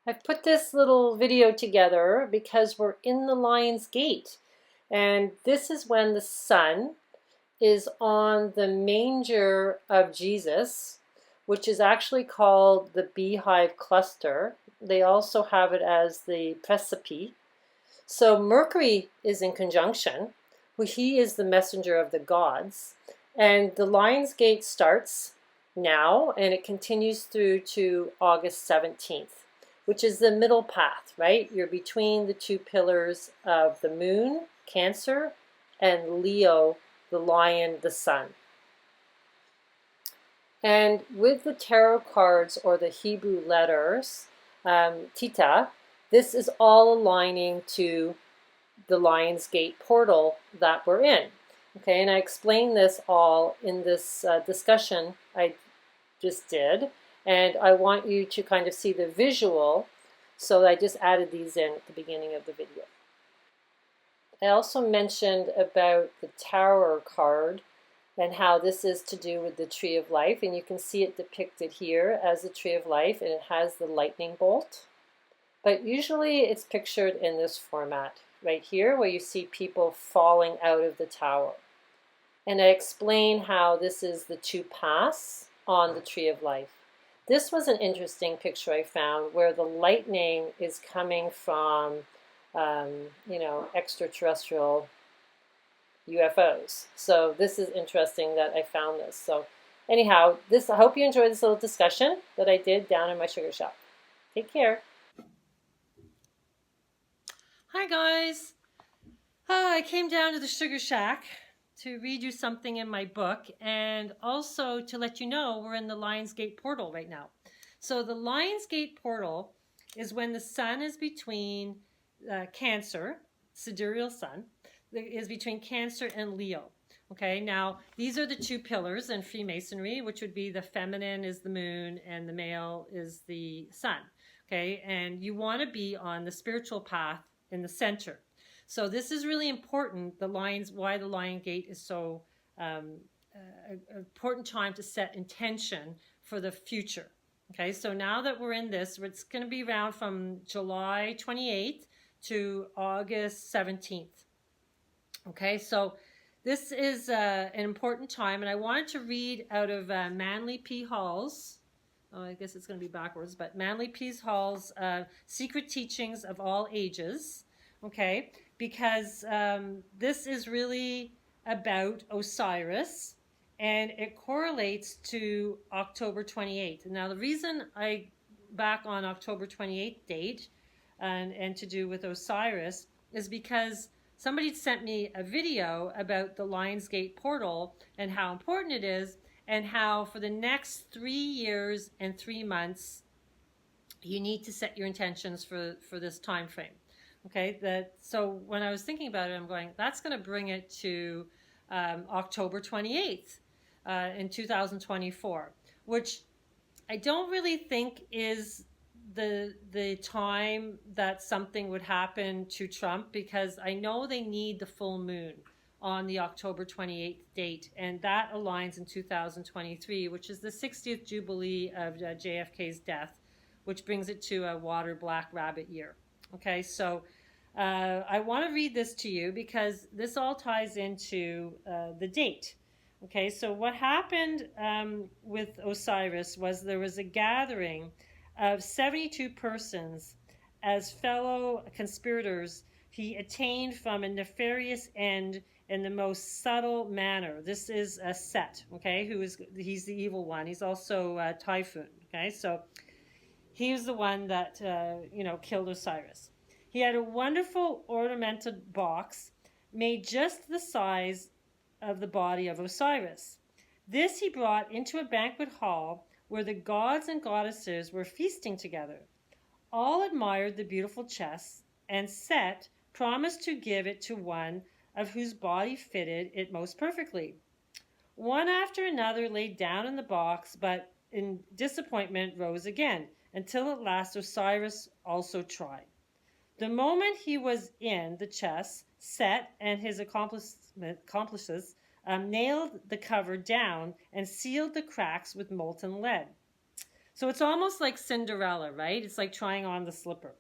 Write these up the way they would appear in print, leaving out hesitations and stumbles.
I've put this little video together because we're in the Lion's Gate, and this is when the sun is on the manger of Jesus, which is actually called the beehive cluster. They also have it as the precipice. So Mercury is in conjunction. He is the messenger of the gods. And the Lion's Gate starts now and it continues through to August 17th, which is the middle path, right? You're between the two pillars of the moon, Cancer, and Leo, the lion, the sun. And with the tarot cards or the Hebrew letters, Theta, this is all aligning to the Lion's Gate portal that we're in. Okay, and I explained this all in this discussion I just did, and I want you to kind of see the visual, so I just added these in at the beginning of the video. I also mentioned about the Tower card and how this is to do with the Tree of Life, and you can see it depicted here as the Tree of Life, and it has the lightning bolt. But usually it's pictured in this format right here, where you see people falling out of the tower. And I explain how this is the two paths on the Tree of Life. This was an interesting picture I found where the lightning is coming from, extraterrestrial UFOs. So this is interesting that I found this. So anyhow, I hope you enjoyed this little discussion that I did down in my sugar shop. Take care. Hi guys. I came down to the Sugar Shack to read you something in my book and also to let you know we're in the Lion's Gate portal right now. So the Lion's Gate portal is when the sun is between Cancer, sidereal sun, is between Cancer and Leo. Okay, now these are the two pillars in Freemasonry, which would be the feminine is the moon and the male is the sun. Okay, and you want to be on the spiritual path in the center. So this is really important, why the Lion Gate is so an important time to set intention for the future. Okay, so now that we're in this, it's going to be around from July 28th to August 17th. Okay, so this is an important time, and I wanted to read out of Manly P. Hall's, I guess it's going to be backwards, but Manly P. Hall's Secret Teachings of All Ages, okay, because this is really about Osiris, and it correlates to October 28th. Now, the reason I back on October 28th date and to do with Osiris is because somebody sent me a video about the Lion's Gate portal and how important it is, and how for the next 3 years and 3 months, you need to set your intentions for this time frame. Okay, so when I was thinking about it, I'm going, that's going to bring it to October 28th in 2024, which I don't really think is the time that something would happen to Trump, because I know they need the full moon on the October 28th date, and that aligns in 2023, which is the 60th Jubilee of JFK's death, which brings it to a water black rabbit year. Okay, so I want to read this to you because this all ties into the date. Okay, so what happened with Osiris was there was a gathering of 72 persons as fellow conspirators. He attained from a nefarious end in the most subtle manner. This is a Set, okay, he's the evil one. He's also Typhoon, okay, so he was the one that killed Osiris. He had a wonderful ornamented box made just the size of the body of Osiris. This he brought into a banquet hall where the gods and goddesses were feasting together. All admired the beautiful chest, and Set promised to give it to one of whose body fitted it most perfectly. One after another laid down in the box, but in disappointment rose again, until at last Osiris also tried. The moment he was in the chest, Set and his accomplices nailed the cover down and sealed the cracks with molten lead. So it's almost like Cinderella, right? It's like trying on the slipper.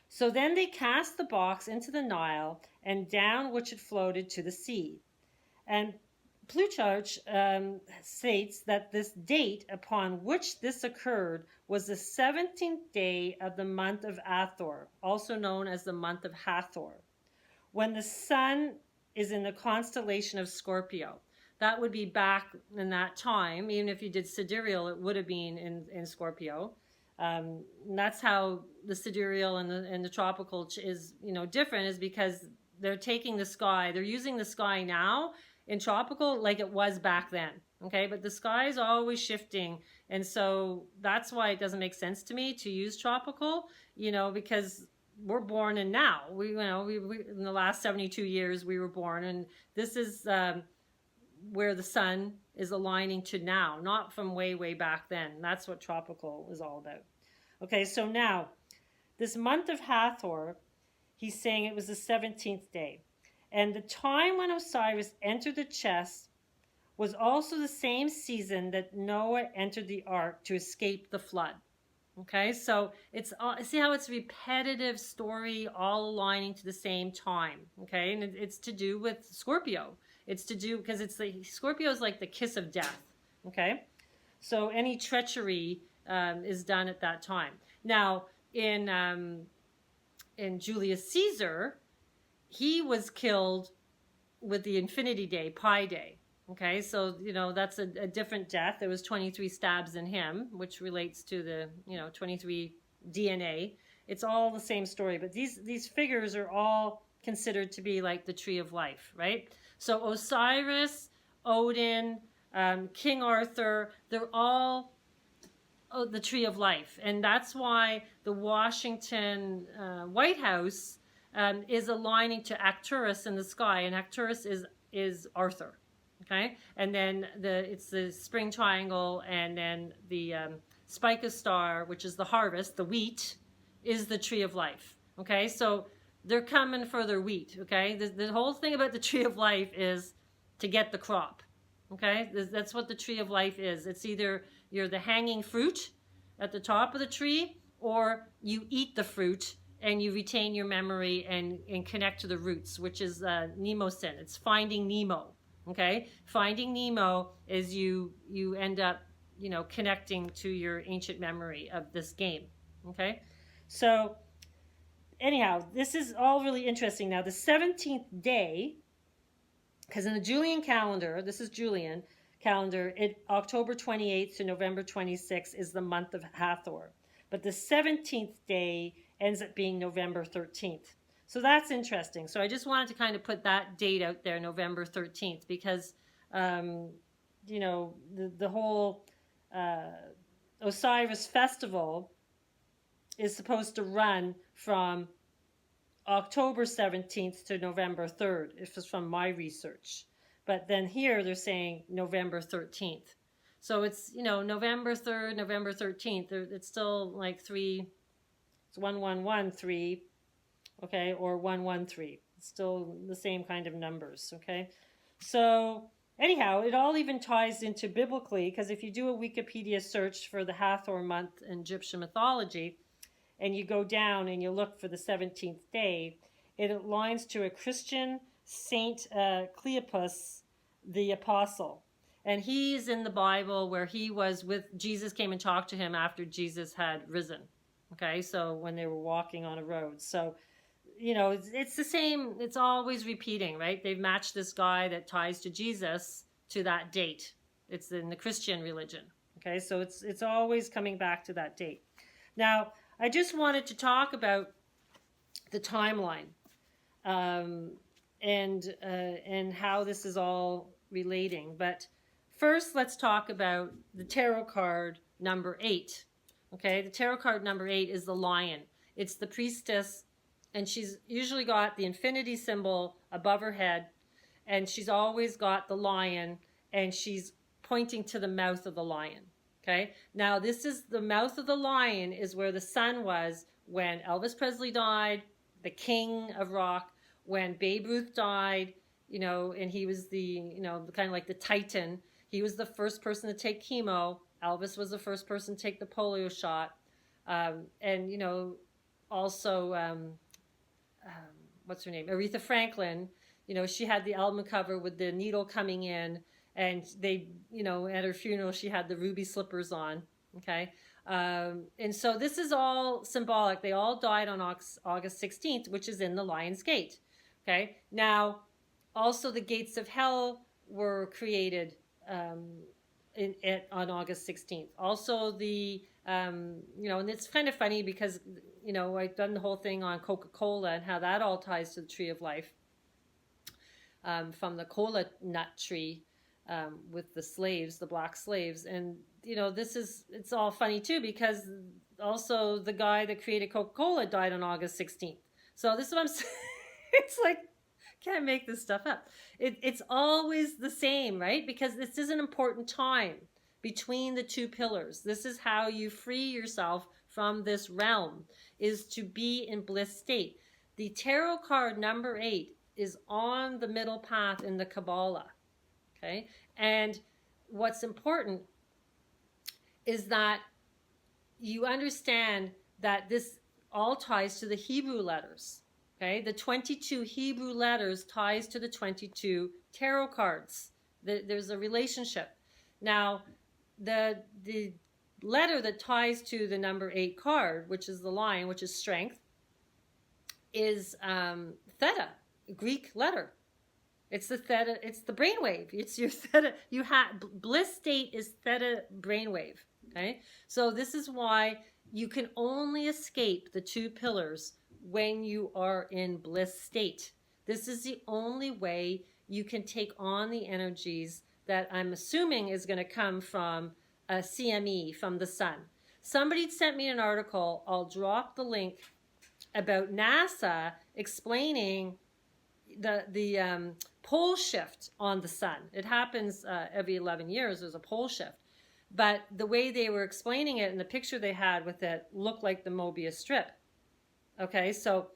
So then they cast the box into the Nile, and down which it floated to the sea. And Plutarch states that this date upon which this occurred was the 17th day of the month of Athyr, also known as the month of Hathor, when the sun is in the constellation of Scorpio. That would be back in that time. Even if you did sidereal, it would have been in Scorpio. And that's how the sidereal and the tropical is, different, is because they're taking the sky. They're using the sky now in tropical like it was back then. Okay, but the sky is always shifting, and so that's why it doesn't make sense to me to use tropical. Because we're born in now. We in the last 72 years we were born, and this is where the sun is aligning to now, not from way back then. That's what tropical is all about. Okay, so now this month of Hathor, he's saying it was the 17th day, and the time when Osiris entered the chest was also the same season that Noah entered the ark to escape the flood. Okay, so it's see how it's repetitive story, all aligning to the same time. Okay, and it's to do with Scorpio. It's to do because it's the Scorpio is like the kiss of death. Okay, so any treachery is done at that time. Now in Julius Caesar, he was killed with the Infinity Day, Pi Day. Okay, so that's a different death. There was 23 stabs in him, which relates to the 23 DNA. It's all the same story, but these figures are all considered to be like the tree of life, right? So Osiris, Odin, King Arthur, they're all the tree of life, and that's why the Washington White House is aligning to Arcturus in the sky, and Arcturus is Arthur. Okay, and then it's the spring triangle, and then the Spica star, which is the harvest, the wheat, is the tree of life. Okay, so they're coming for their wheat. Okay, the whole thing about the tree of life is to get the crop. Okay, that's what the tree of life is. It's either you're the hanging fruit at the top of the tree, or you eat the fruit and you retain your memory and connect to the roots, which is Nemosin. It's finding Nemo. Okay, finding Nemo is you end up connecting to your ancient memory of this game. Okay, so anyhow, this is all really interesting. Now the 17th day, because in the Julian calendar, this is Julian calendar, October 28th to November 26th is the month of Hathor, but the 17th day ends up being November 13th. So that's interesting. So I just wanted to kind of put that date out there, November 13th, because, the whole Osiris festival is supposed to run from October 17th to November 3rd, if it's from my research. But then here they're saying November 13th. So it's, November 3rd, November 13th. It's still like it's 1113. Okay, or 113. It's still the same kind of numbers, okay? So anyhow, it all even ties into biblically, because if you do a Wikipedia search for the Hathor month in Egyptian mythology, and you go down and you look for the 17th day, it aligns to a Christian Saint Cleopas the Apostle. And he's in the Bible where he was with Jesus, came and talked to him after Jesus had risen. Okay, so when they were walking on a road. So it's the same, it's always repeating, right? They've matched this guy that ties to Jesus to that date. It's in the Christian religion. Okay, so it's always coming back to that date. Now, I just wanted to talk about the timeline and how this is all relating. But first, let's talk about the tarot card number 8. Okay, the tarot card number 8 is the lion. It's the priestess, and she's usually got the infinity symbol above her head, and she's always got the lion, and she's pointing to the mouth of the lion. Okay, now this is the mouth of the lion is where the sun was when Elvis Presley died, the king of rock, when Babe Ruth died, and he was the, kind of like the titan. He was the first person to take chemo, Elvis was the first person to take the polio shot. And, you know, also, what's her name? Aretha Franklin, you know, she had the album cover with the needle coming in, and they, you know, at her funeral, she had the ruby slippers on. Okay. And so this is all symbolic. They all died on August 16th, which is in the Lion's Gate. Okay. Now, also the gates of hell were created on August 16th. Also the, you know, and it's kind of funny because, you know, I've done the whole thing on Coca-Cola and how that all ties to the tree of life, from the cola nut tree, with the slaves, the black slaves. And, you know, it's all funny too, because also the guy that created Coca-Cola died on August 16th. So this is what I'm saying. It's like, can't make this stuff up. It's always the same, right? Because this is an important time between the two pillars. This is how you free yourself from this realm, is to be in bliss state. The tarot card number 8 is on the middle path in the Kabbalah. Okay. And what's important is that you understand that this all ties to the Hebrew letters. Okay. The 22 Hebrew letters ties to the 22 tarot cards. There's a relationship. Now, the letter that ties to the number 8 card, which is the lion, which is strength, is theta, Greek letter. It's the theta, it's the brainwave. It's your theta. You have bliss state is theta brainwave. Okay, so this is why you can only escape the two pillars when you are in bliss state. This is the only way you can take on the energies that I'm assuming is going to come from a CME, from the sun. Somebody sent me an article. I'll drop the link, about NASA explaining the pole shift on the sun. It happens every 11 years. There's a pole shift. But the way they were explaining it and the picture they had with it looked like the Mobius strip. Okay, so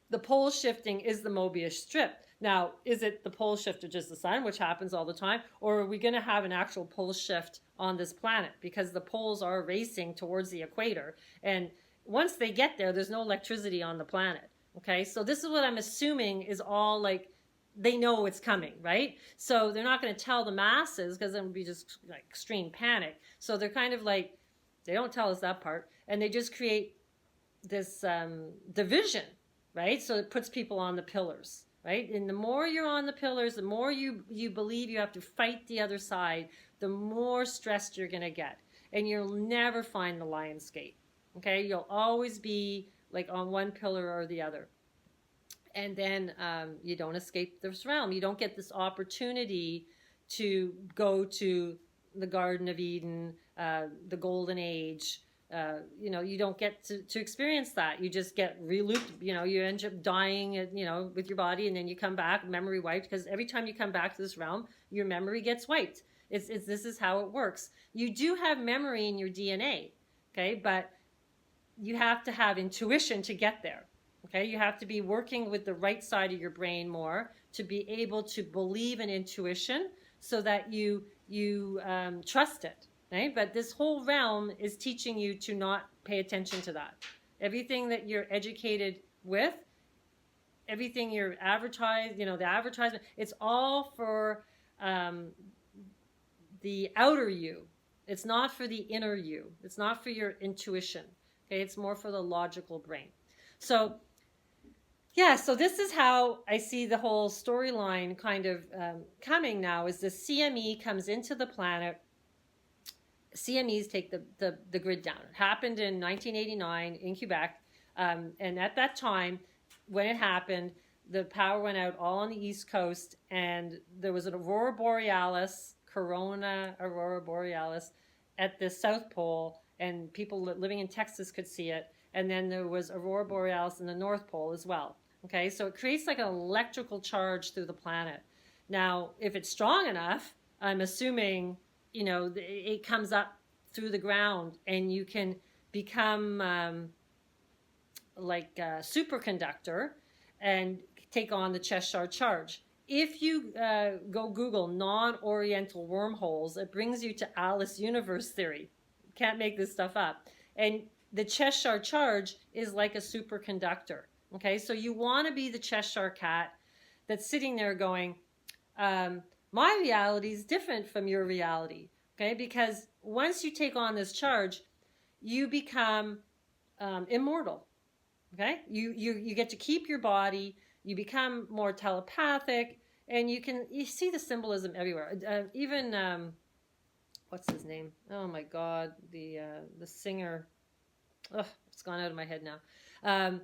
the pole shifting is the Mobius strip. Now, is it the pole shift of just the sun, which happens all the time, or are we going to have an actual pole shift on this planet? Because the poles are racing towards the equator, and once they get there, there's no electricity on the planet. Okay, so this is what I'm assuming is all like, they know it's coming, right? So they're not going to tell the masses, because then it would be just like extreme panic. So they're kind of like, they don't tell us that part, and they just create this division, right? So it puts people on the pillars, right? And the more you're on the pillars, the more you believe you have to fight the other side, the more stressed you're going to get. And you'll never find the Lion's Gate, okay? You'll always be like on one pillar or the other. And then you don't escape this realm. You don't get this opportunity to go to the Garden of Eden, the Golden Age. You know, you don't get to experience that. You just get re-looped. You know, you end up dying, you know, with your body, and then you come back, memory wiped, because every time you come back to this realm, your memory gets wiped. This is how it works. You do have memory in your DNA, okay, but you have to have intuition to get there. Okay, you have to be working with the right side of your brain more to be able to believe in intuition, so that you trust it. Right? But this whole realm is teaching you to not pay attention to that. Everything that you're educated with, everything you're advertised, you know, the advertisement, it's all for the outer you. It's not for the inner you. It's not for your intuition. Okay, it's more for the logical brain. So, yeah, so this is how I see the whole storyline kind of coming now, is the CME comes into the planet. CMEs take the grid down. It happened in 1989 in Quebec. And at that time, when it happened, the power went out all on the East Coast, and there was an Aurora Borealis, Corona Aurora Borealis, at the South Pole, and people living in Texas could see it. And then there was Aurora Borealis in the North Pole as well. Okay, so it creates like an electrical charge through the planet. Now, if it's strong enough, I'm assuming, you know, it comes up through the ground, and you can become like a superconductor and take on the Cheshire charge. if you go Google non-Oriental wormholes, it brings you to Alice universe theory. Can't make this stuff up. And the Cheshire charge is like a superconductor. Okay, so you want to be the Cheshire cat that's sitting there going, my reality is different from your reality. Okay, because once you take on this charge, you become immortal. Okay, you get to keep your body. You become more telepathic, and you see the symbolism everywhere. Even what's his name? Oh my God, the singer. Oh, it's gone out of my head now.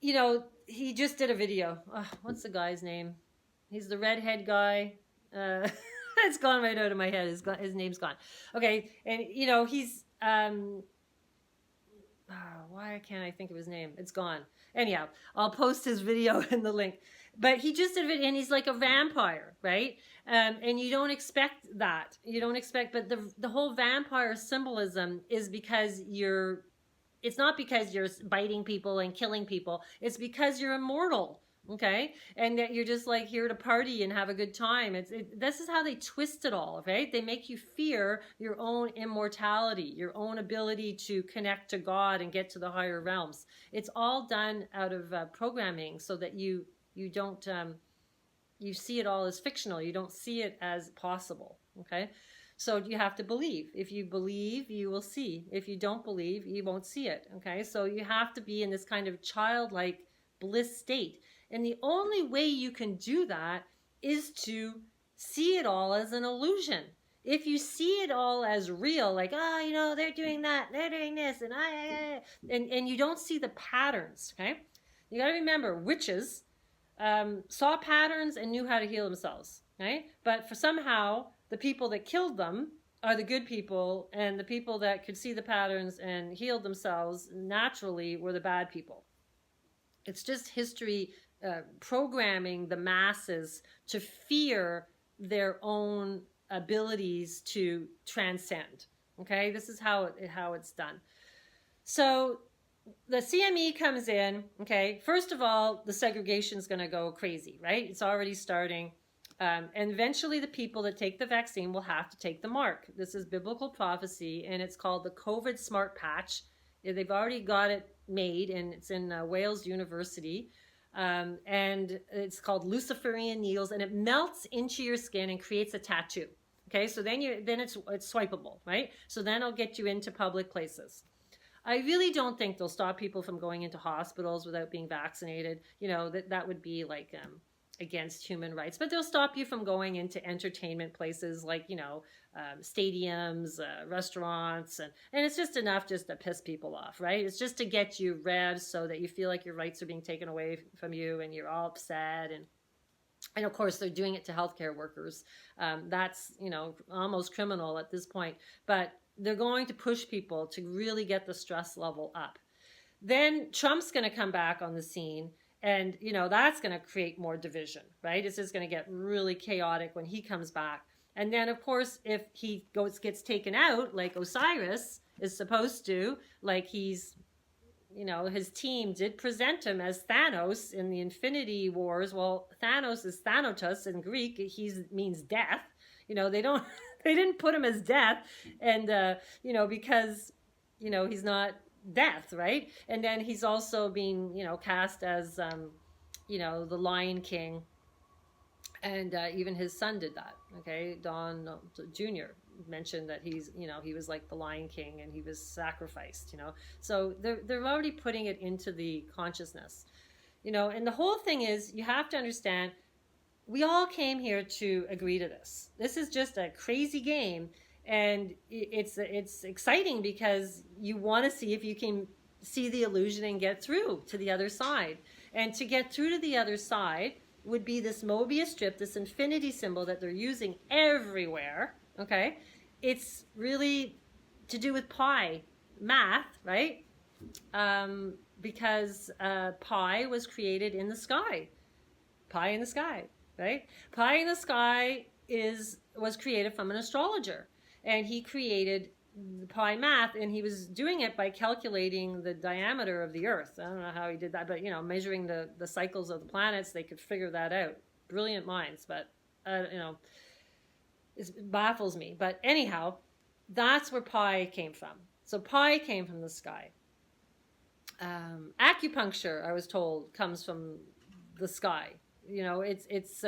You know, he just did a video. Oh, what's the guy's name? He's the redhead guy. It's gone right out of my head. His name's gone. Okay, and you know he's why can't I think of his name? It's gone. Anyhow, I'll post his video in the link. But he just did it, and he's like a vampire, right? And you don't expect that. You don't expect, but the whole vampire symbolism is because it's not because you're biting people and killing people. It's because you're immortal, okay? And that you're just like here to party and have a good time. This is how they twist it all, okay? They make you fear your own immortality, your own ability to connect to God and get to the higher realms. It's all done out of programming so that you don't, you see it all as fictional. You don't see it as possible, okay? So you have to believe. If you believe, you will see. If you don't believe, you won't see it, okay? So you have to be in this kind of childlike bliss state. And the only way you can do that is to see it all as an illusion. If you see it all as real, like, oh, you know, they're doing that, they're doing this, and you don't see the patterns, okay? You got to remember, witches saw patterns and knew how to heal themselves, okay? But for somehow, the people that killed them are the good people, and the people that could see the patterns and healed themselves naturally were the bad people. It's just history programming the masses to fear their own abilities to transcend. Okay, this is how it's done. So the CME comes in. Okay, first of all, the segregation is going to go crazy, right? It's already starting. And eventually the people that take the vaccine will have to take the mark. This is biblical prophecy, and it's called the COVID Smart Patch. They've already got it made, and it's in Wales University. And it's called Luciferian needles, and it melts into your skin and creates a tattoo. Okay, so then it's swipeable, right? So then it'll get you into public places. I really don't think they'll stop people from going into hospitals without being vaccinated. You know, that would be like against human rights, but they'll stop you from going into entertainment places like, you know, stadiums, restaurants, and it's just enough just to piss people off, right? It's just to get you revs so that you feel like your rights are being taken away from you and you're all upset. And of course, they're doing it to healthcare workers. That's, you know, almost criminal at this point, but they're going to push people to really get the stress level up. Then Trump's going to come back on the scene. And, you know, that's going to create more division, right? It's just going to get really chaotic when he comes back. And then, of course, if he gets taken out, like Osiris is supposed to, like he's, you know, his team did present him as Thanos in the Infinity Wars. Well, Thanos is Thanatos in Greek. He means death. You know, they didn't put him as death. And, you know, because, you know, he's not death, right? And then he's also being, you know, cast as, you know, the Lion King, and even his son did that. Okay, Don Jr. mentioned that he's, you know, he was like the Lion King and he was sacrificed. You know, so they're already putting it into the consciousness. You know, and the whole thing is you have to understand. We all came here to agree to this. This is just a crazy game. And it's exciting because you want to see if you can see the illusion and get through to the other side. And to get through to the other side would be this Mobius strip, this infinity symbol that they're using everywhere, okay? It's really to do with pi, math, right? Because pi was created in the sky. Pi in the sky, right? Pi in the sky was created from an astrologer. And he created the pi math, and he was doing it by calculating the diameter of the Earth. I don't know how he did that, but, you know, measuring the cycles of the planets, they could figure that out. brilliant minds, but you know, it baffles me. But anyhow, that's where pi came from. So pi came from the sky. Acupuncture, I was told, comes from the sky. You know, it's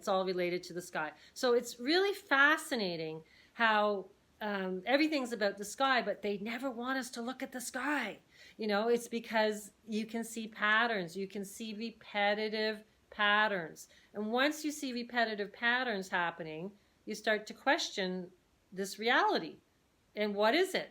all related to the sky. So it's really fascinating how everything's about the sky, but they never want us to look at the sky. You know, it's because you can see patterns. You can see repetitive patterns. And once you see repetitive patterns happening, you start to question this reality. And what is it?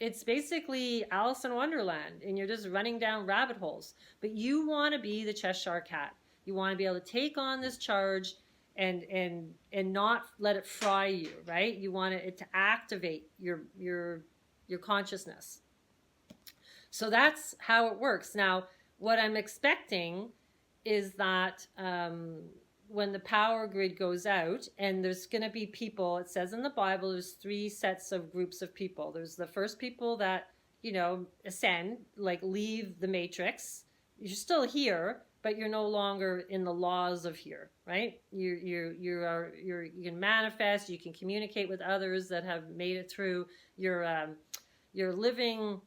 It's basically Alice in Wonderland, and you're just running down rabbit holes. But you want to be the Cheshire cat. You want to be able to take on this charge and not let it fry you, right? You want it to activate your consciousness. So that's how it works. Now, what I'm expecting is that when the power grid goes out, and there's going to be people, it says in the Bible, there's 3 sets of groups of people. There's the first people that, you know, ascend, like leave the matrix. You're still here, but you're no longer in the laws of here, right? You can manifest, you can communicate with others that have made it through. You're living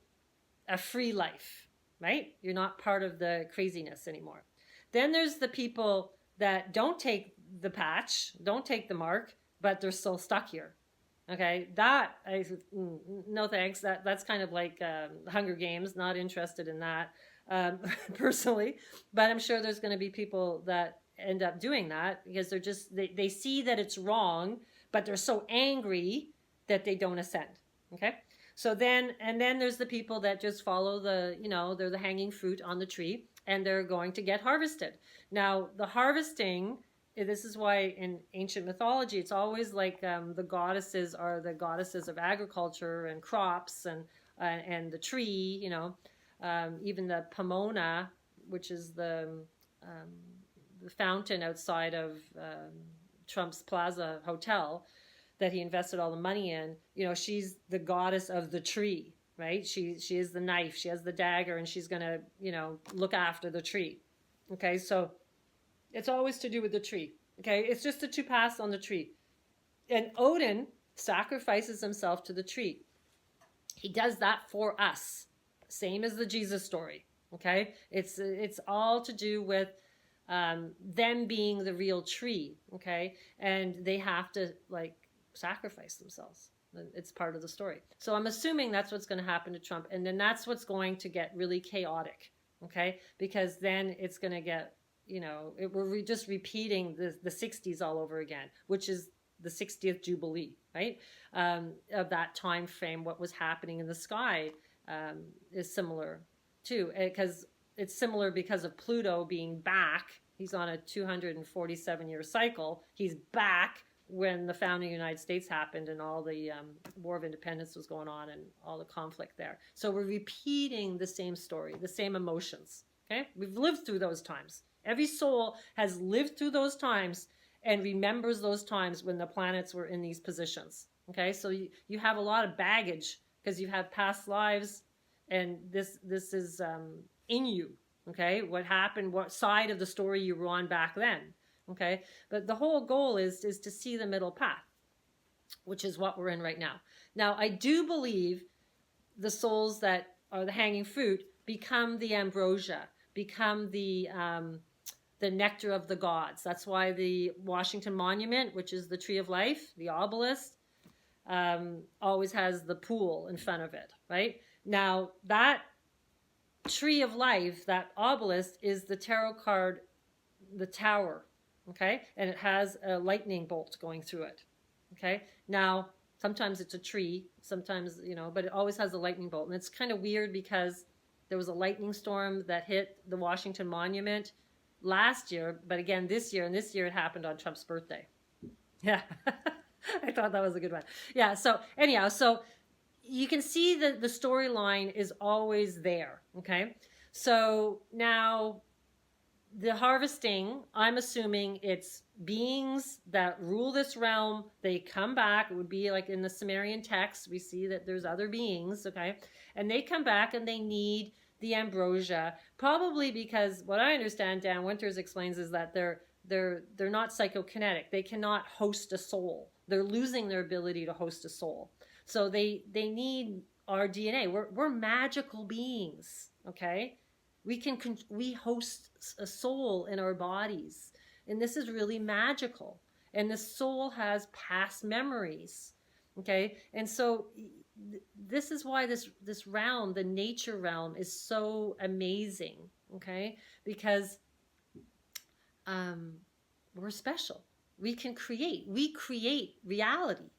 a free life, right? You're not part of the craziness anymore. Then there's the people that don't take the patch, don't take the mark, but they're still stuck here. Okay, no thanks. That's kind of like Hunger Games. Not interested in that personally, but I'm sure there's going to be people that end up doing that because they see that it's wrong, but they're so angry that they don't ascend. Okay, so then there's the people that just follow they're the hanging fruit on the tree, and they're going to get harvested. Now, the harvesting, this is why in ancient mythology, it's always like the goddesses are the goddesses of agriculture and crops and the tree, you know. Even the Pomona, which is the fountain outside of Trump's Plaza Hotel that he invested all the money in, you know, she's the goddess of the tree. Right? She is the knife, she has the dagger, and she's going to, you know, look after the tree. Okay, so it's always to do with the tree. Okay, it's just the 2 paths on the tree. And Odin sacrifices himself to the tree. He does that for us. Same as the Jesus story. Okay, it's all to do with them being the real tree. Okay, and they have to like sacrifice themselves. It's part of the story. So I'm assuming that's what's going to happen to Trump. And then that's what's going to get really chaotic. Okay? Because then it's going to get, you know, we're just repeating the 60s all over again, which is the 60th Jubilee, right? Of that time frame. What was happening in the sky is similar too. Because it's similar because of Pluto being back. He's on a 247-year cycle. He's back when the founding of the United States happened and all the War of Independence was going on and all the conflict there. So we're repeating the same story, the same emotions. Okay, we've lived through those times. Every soul has lived through those times and remembers those times when the planets were in these positions. Okay, so you have a lot of baggage because you have past lives, and this is in you. Okay, what happened, what side of the story you were on back then. Okay, but the whole goal is to see the middle path, which is what we're in right now. Now, I do believe the souls that are the hanging fruit become the ambrosia, become the nectar of the gods. That's why the Washington Monument, which is the tree of life, the obelisk, always has the pool in front of it, right? Now, that tree of life, that obelisk, is the tarot card, the tower. Okay, and it has a lightning bolt going through it. Okay, now sometimes it's a tree, sometimes, you know, but it always has a lightning bolt. And it's kind of weird because there was a lightning storm that hit the Washington Monument last year, but again this year, and this year it happened on Trump's birthday. Yeah, I thought that was a good one. Yeah, so anyhow, so you can see that the storyline is always there. Okay, so now the harvesting, I'm assuming it's beings that rule this realm. They come back. It would be like in the Sumerian text. We see that there's other beings, okay? And they come back and they need the ambrosia, probably because what I understand Dan Winters explains is that they're not psychokinetic. They cannot host a soul. They're losing their ability to host a soul. So they need our DNA. We're magical beings, okay? We host a soul in our bodies, and this is really magical. And the soul has past memories, okay? And so this is why this realm, the nature realm, is so amazing, okay? Because we're special. We create reality,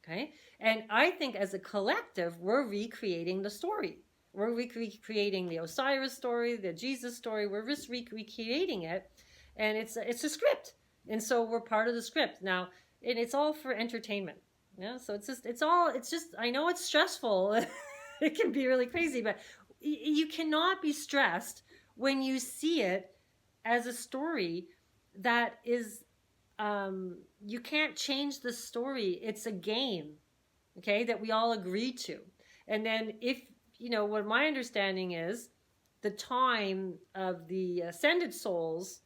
okay? And I think as a collective, we're recreating the story. We're recreating the Osiris story, the Jesus story. We're just recreating it, and it's a script. And so we're part of the script now, and it's all for entertainment. Yeah, so it's just I know it's stressful. It can be really crazy, but you cannot be stressed when you see it as a story that is, you can't change the story. It's a game, okay, that we all agree to. And then if, what my understanding is, the time of the ascended souls,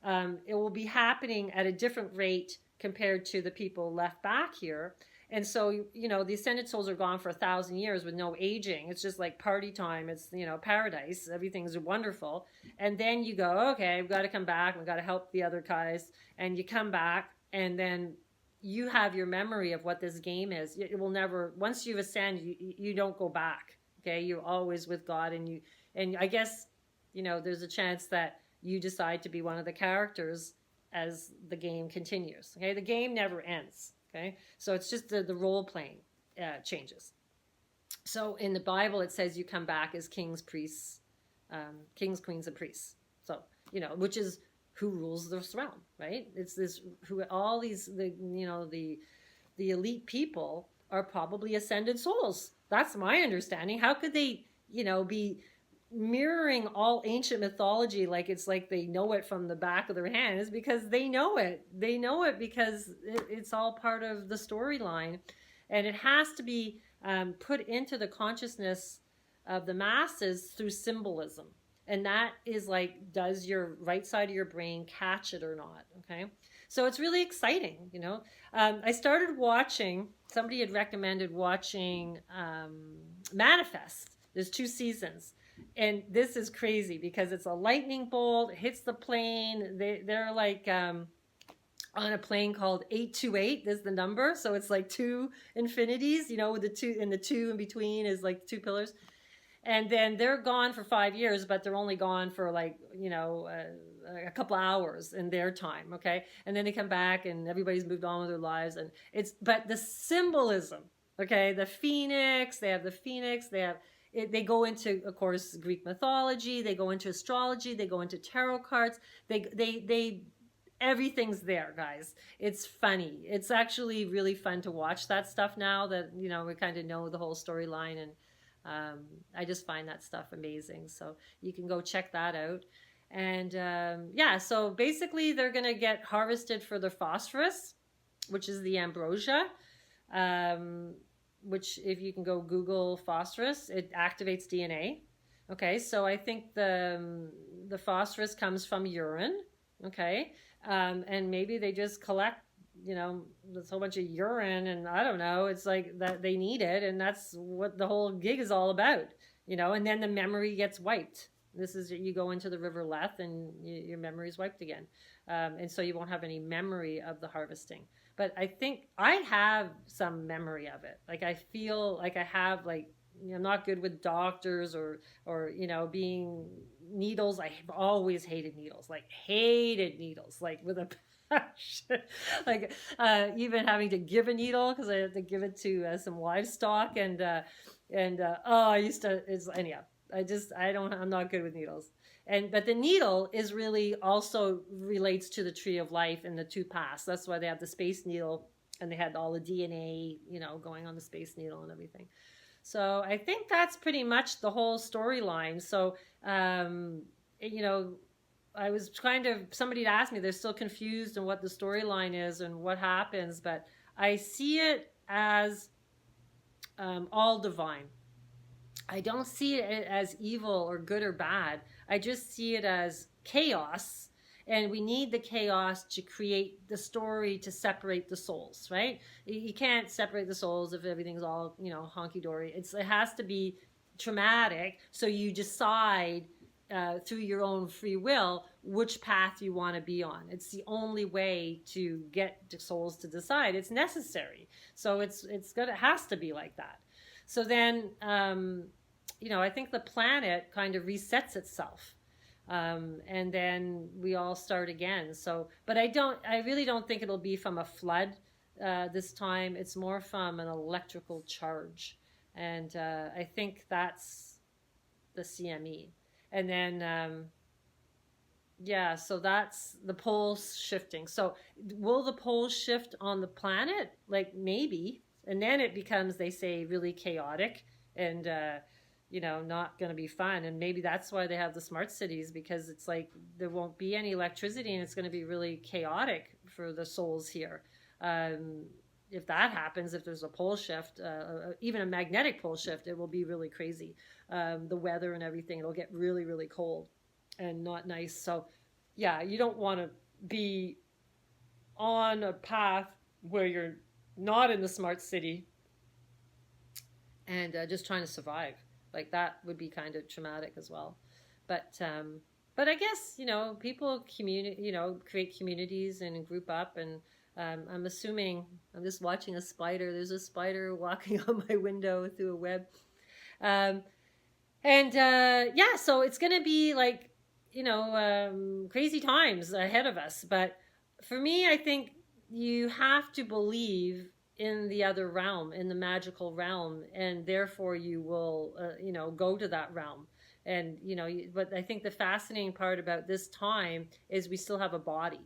it will be happening at a different rate compared to the people left back here. And so, the ascended souls are gone for 1,000 years with no aging. It's just like party time. It's, paradise. Everything's wonderful. And then you go, okay, we've got to come back. We've got to help the other guys. And you come back, and then you have your memory of what this game is. It will never, once you ascend, you don't go back. Okay, you're always with God. And I guess, there's a chance that you decide to be one of the characters as the game continues. Okay, the game never ends. Okay, so it's just the role playing changes. So in the Bible, it says you come back as kings, priests, kings, queens, and priests. So which is who rules this realm, right? It's this who all these the elite people are probably ascended souls. That's my understanding. How could they be mirroring all ancient mythology like it's like they know it from the back of their hand? Is because they know it because it's all part of the storyline, and it has to be put into the consciousness of the masses through symbolism. And that is like, does your right side of your brain catch it or not? Okay, so it's really exciting. I started watching, somebody had recommended watching Manifest. There's 2 seasons. And this is crazy because it's a lightning bolt, it hits the plane. They're like on a plane called 828 is the number. So it's like 2 infinities, with the 2, and the 2 in between is like 2 pillars. And then they're gone for 5 years, but they're only gone for like, a couple hours in their time. Okay. And then they come back and everybody's moved on with their lives. And but the symbolism, okay, the phoenix, they have, they go into, of course, Greek mythology. They go into astrology. They go into tarot cards. They everything's there, guys. It's funny. It's actually really fun to watch that stuff now that, we kind of know the whole storyline. And I just find that stuff amazing. So you can go check that out. And so basically they're going to get harvested for their phosphorus, which is the ambrosia. Which if you can go Google phosphorus, it activates DNA. Okay, so I think the phosphorus comes from urine. Okay, and maybe they just collect, this whole bunch of urine, and I don't know. It's like that they need it, and that's what the whole gig is all about. And then the memory gets wiped. This is, you go into the river Leth, and your memory is wiped again, and so you won't have any memory of the harvesting. But I think I have some memory of it. Like I feel like I have, like, I'm not good with doctors or being needles. I've always hated needles, like with a passion. Like even having to give a needle because I had to give it to some livestock and I used to. I'm not good with needles. But the needle is really also relates to the tree of life and the 2 paths. That's why they have the space needle, and they had all the DNA, going on the space needle and everything. So I think that's pretty much the whole storyline. So, I was somebody had asked me, they're still confused on what the storyline is and what happens, but I see it as all divine. I don't see it as evil or good or bad. I just see it as chaos, And we need the chaos to create the story to separate the souls, right? You can't separate the souls if everything's all, you know, honky-dory. It has to be traumatic, so you decide through your own free will which path you want to be on. It's the only way to get the souls to decide. It's necessary. So it has to be like that. So then, you know, I think the planet kind of resets itself. And then we all start again. So, but I really don't think it'll be from a flood this time. It's more from an electrical charge. And I think that's the CME. And then, yeah, so that's the poles shifting. So will the poles shift on the planet? Like, maybe. And then it becomes, they say, really chaotic and, you know, not going to be fun. And maybe that's why they have the smart cities, because it's like there won't be any electricity and it's going to be really chaotic for the souls here. If that happens, if there's a pole shift, even a magnetic pole shift, it will be really crazy. The weather and everything, it'll get really, really cold and not nice. So, yeah, you don't want to be on a path where you're not in the smart city and just trying to survive. Like, that would be kind of traumatic as well. But I guess, you know, people create communities and group up, and I'm assuming, I'm just watching a spider. There's a spider walking on my window through a web. Yeah, so it's going to be like, you know, crazy times ahead of us. But for me, I think you have to believe in the other realm, in the magical realm, and therefore you will, you know, go to that realm. And, you know, but I think the fascinating part about this time is we still have a body.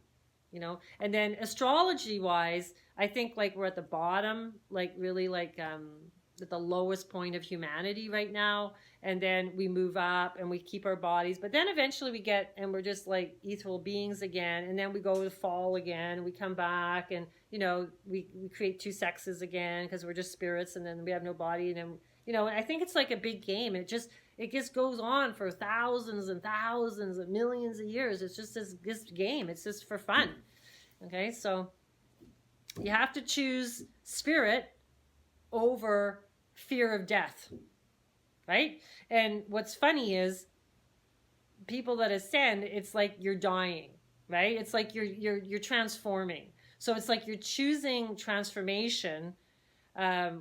You know, and then astrology wise, I think like we're at the bottom, like really like at the lowest point of humanity right now. And then we move up and we keep our bodies, but then eventually we get, and we're just like ethereal beings again. And then we go to fall again, and we come back, and, you know, we create two sexes again because we're just spirits, and then we have no body. And then, you know, I think it's like a big game. It just goes on for thousands and thousands and millions of years. It's just this game. It's just for fun. Okay, so you have to choose spirit over fear of death, right? And what's funny is people that ascend, it's like you're dying, right? It's like you're transforming. So it's like you're choosing transformation,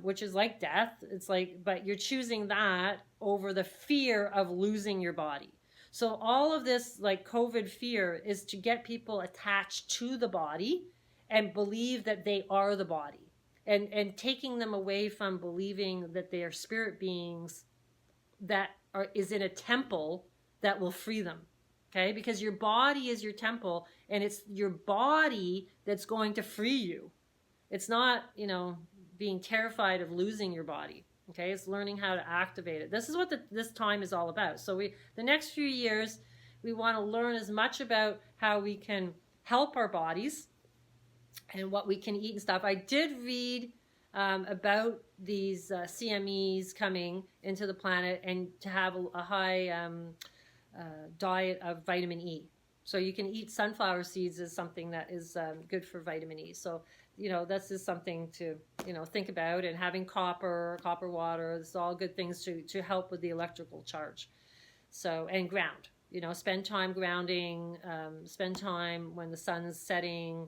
which is like death. It's like, but you're choosing that over the fear of losing your body. So all of this like COVID fear is to get people attached to the body and believe that they are the body, and taking them away from believing that they are spirit beings that is in a temple that will free them. Okay, because your body is your temple, and it's your body that's going to free you. It's not, you know, being terrified of losing your body. Okay, it's learning how to activate it. This is what this time is all about. So the next few years, we want to learn as much about how we can help our bodies and what we can eat and stuff. I did read about these CMEs coming into the planet, and to have a high diet of vitamin E. So you can eat sunflower seeds is something that is good for vitamin E. So, you know, this is something to, you know, think about. And having copper water, it's all good things to help with the electrical charge. So, and ground, you know, spend time grounding, spend time when the sun's setting,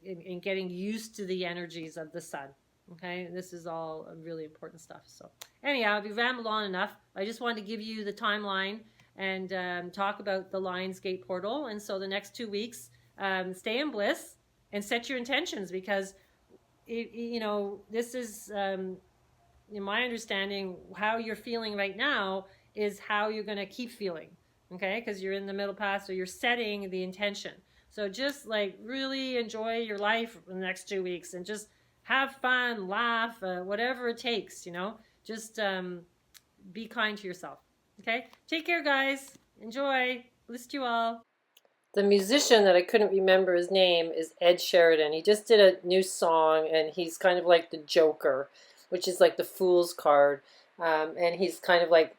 in getting used to the energies of the sun. Okay, this is all really important stuff. So anyhow, we rambled on enough. I just wanted to give you the timeline and talk about the Lions Gate portal. And so the next 2 weeks, stay in bliss and set your intentions, because you know, this is, in my understanding, how you're feeling right now is how you're going to keep feeling. Okay, because you're in the middle path, so you're setting the intention. So just like really enjoy your life in the next 2 weeks, and just have fun, laugh, whatever it takes, you know. Just be kind to yourself. Okay? Take care, guys. Enjoy. Bliss to you all. The musician that I couldn't remember his name is Ed Sheridan. He just did a new song, and he's kind of like the Joker, which is like the Fool's card. And he's kind of like,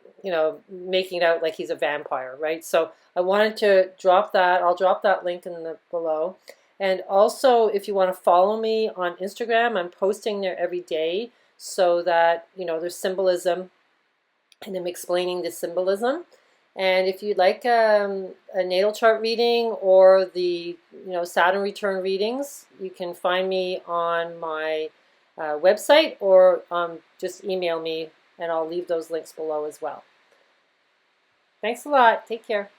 making it out like he's a vampire, right? So I wanted to drop that. I'll drop that link in the below. And also, if you want to follow me on Instagram, I'm posting there every day so that, there's symbolism and I'm explaining the symbolism. And if you'd like a natal chart reading or the Saturn return readings, you can find me on my website or just email me, and I'll leave those links below as well. Thanks a lot. Take care.